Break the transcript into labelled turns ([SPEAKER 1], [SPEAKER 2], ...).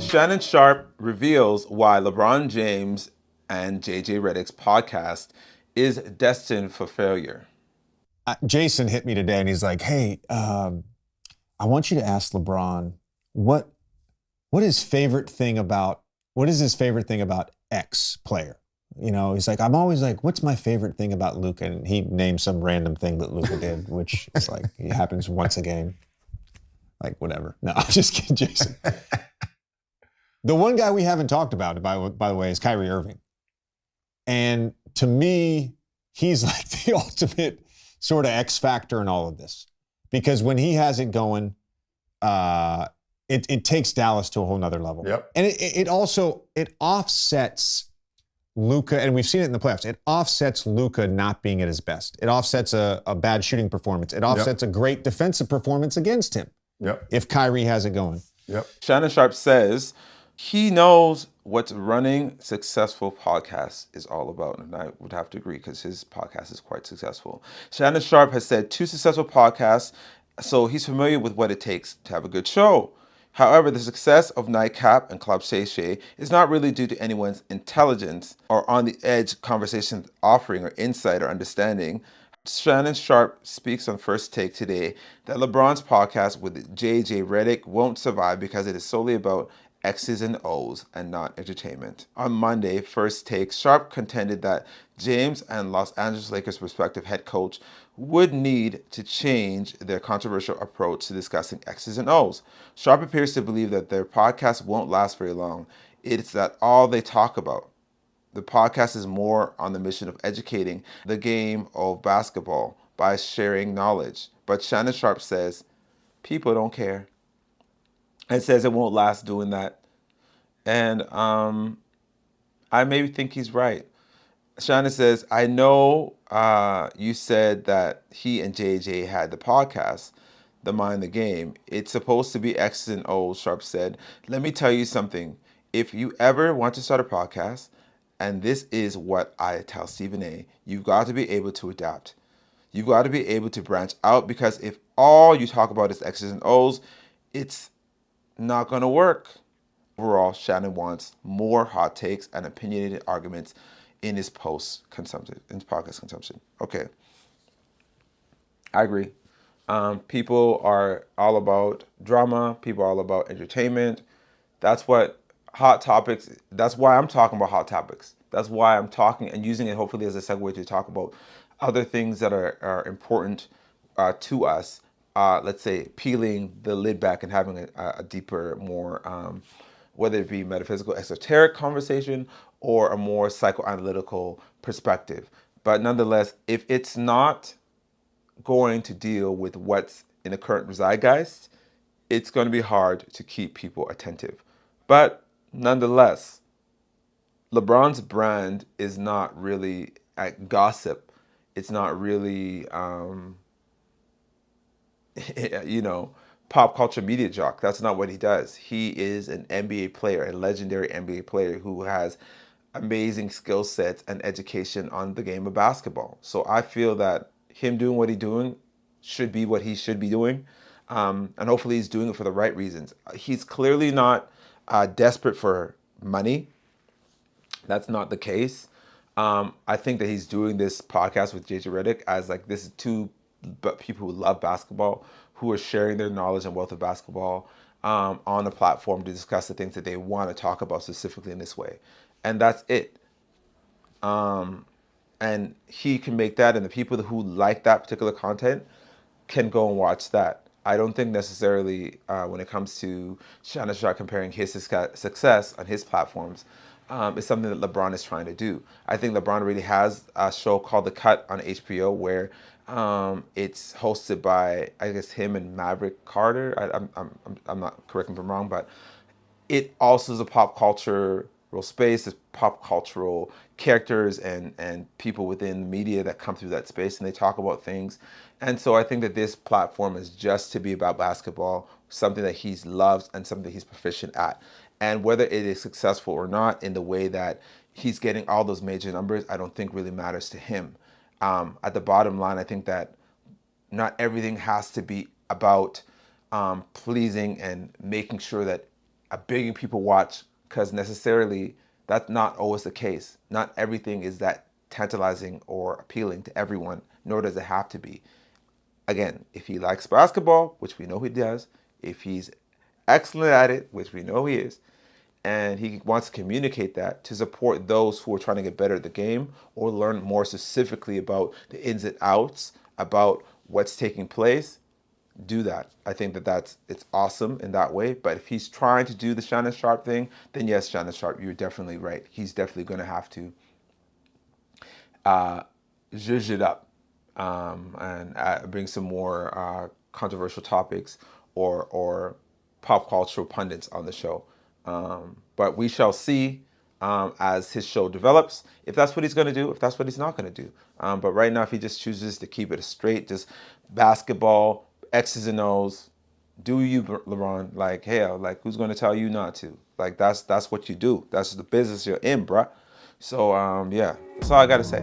[SPEAKER 1] Shannon Sharpe reveals why LeBron James and JJ Redick's podcast is destined for failure.
[SPEAKER 2] Jason hit me today and he's like, hey, I want you to ask LeBron what is his favorite thing about X player? You know, he's like, I'm always like, what's my favorite thing about Luka? And he named some random thing that Luka did, which is like, it happens once a game. Like, whatever. No, I'm just kidding, Jason. The one guy we haven't talked about, by the way, is Kyrie Irving. And to me, he's like the ultimate sort of X factor in all of this. Because when he has it going, it takes Dallas to a whole nother level.
[SPEAKER 3] Yep.
[SPEAKER 2] And it also offsets Luka, and we've seen it in the playoffs. It offsets Luka not being at his best. It offsets a bad shooting performance. It offsets a great defensive performance against him.
[SPEAKER 3] Yep.
[SPEAKER 2] If Kyrie has it going.
[SPEAKER 3] Yep.
[SPEAKER 1] Shannon Sharpe says he knows what running successful podcasts is all about. And I would have to agree because his podcast is quite successful. Shannon Sharpe has said 2 successful podcasts, so he's familiar with what it takes to have a good show. However, the success of Nightcap and Club Shay Shay is not really due to anyone's intelligence or on-the-edge conversation offering or insight or understanding. Shannon Sharpe speaks on First Take today that LeBron's podcast with JJ Redick won't survive because it is solely about X's and O's and not entertainment. On Monday, First Take, Sharpe contended that James and Los Angeles Lakers' prospective head coach would need to change their controversial approach to discussing X's and O's. Sharpe appears to believe that their podcast won't last very long. It's that all they talk about. The podcast is more on the mission of educating the game of basketball by sharing knowledge. But Shannon Sharpe says people don't care. And says it won't last doing that. And I maybe think he's right. Shannon says, I know you said that he and JJ had the podcast, The Mind the Game. It's supposed to be X's and O's, Sharpe said. Let me tell you something. If you ever want to start a podcast, and this is what I tell Stephen A., you've got to be able to adapt. You've got to be able to branch out, because if all you talk about is X's and O's, it's not going to work. Overall, Shannon wants more hot takes and opinionated arguments in his podcast consumption. Okay. I agree. People are all about drama. People are all about entertainment. That's what hot topics, that's why I'm talking about hot topics. That's why I'm talking and using it hopefully as a segue to talk about other things that are important to us. Let's say peeling the lid back and having a deeper, more, whether it be metaphysical, esoteric conversation or a more psychoanalytical perspective. But nonetheless, if it's not going to deal with what's in the current zeitgeist, it's going to be hard to keep people attentive. But nonetheless, LeBron's brand is not really gossip. It's not really, pop culture media jock. That's not what he does. He is an NBA player, a legendary NBA player who has amazing skill sets and education on the game of basketball. So I feel that him doing what he's doing should be what he should be doing. And hopefully he's doing it for the right reasons. He's clearly not desperate for money. That's not the case. I think that he's doing this podcast with JJ Redick as like, this is two people who love basketball, who are sharing their knowledge and wealth of basketball on a platform to discuss the things that they want to talk about specifically in this way. And that's it. And he can make that, and the people who like that particular content can go and watch that. I don't think necessarily when it comes to Shannon Sharpe comparing his success on his platforms, is something that LeBron is trying to do. I think LeBron really has a show called The Cut on HBO where it's hosted by, I guess, him and Maverick Carter. I'm not, correct me if I'm wrong, but it also is a pop culture space. There's pop cultural characters and people within the media that come through that space, and they talk about things. And so I think that this platform is just to be about basketball, something that he loves and something he's proficient at. And whether it is successful or not in the way that he's getting all those major numbers, I don't think really matters to him. At the bottom line, I think that not everything has to be about pleasing and making sure that a billion people watch, because necessarily that's not always the case. Not everything is that tantalizing or appealing to everyone, nor does it have to be. Again, if he likes basketball, which we know he does, if he's excellent at it, which we know he is, and he wants to communicate that to support those who are trying to get better at the game or learn more specifically about the ins and outs, about what's taking place, do that. I think that it's awesome in that way. But if he's trying to do the Shannon Sharpe thing, then yes, Shannon Sharpe, you're definitely right. He's definitely going to have to zhuzh it up, and bring some more controversial topics or pop cultural pundits on the show. But we shall see as his show develops, if that's what he's going to do, if that's what he's not going to do. But right now, if he just chooses to keep it straight, just basketball, X's and O's, do you, LeBron? Like, hell, like, who's going to tell you not to? Like, that's what you do. That's the business you're in, bruh. So, yeah, that's all I got to say.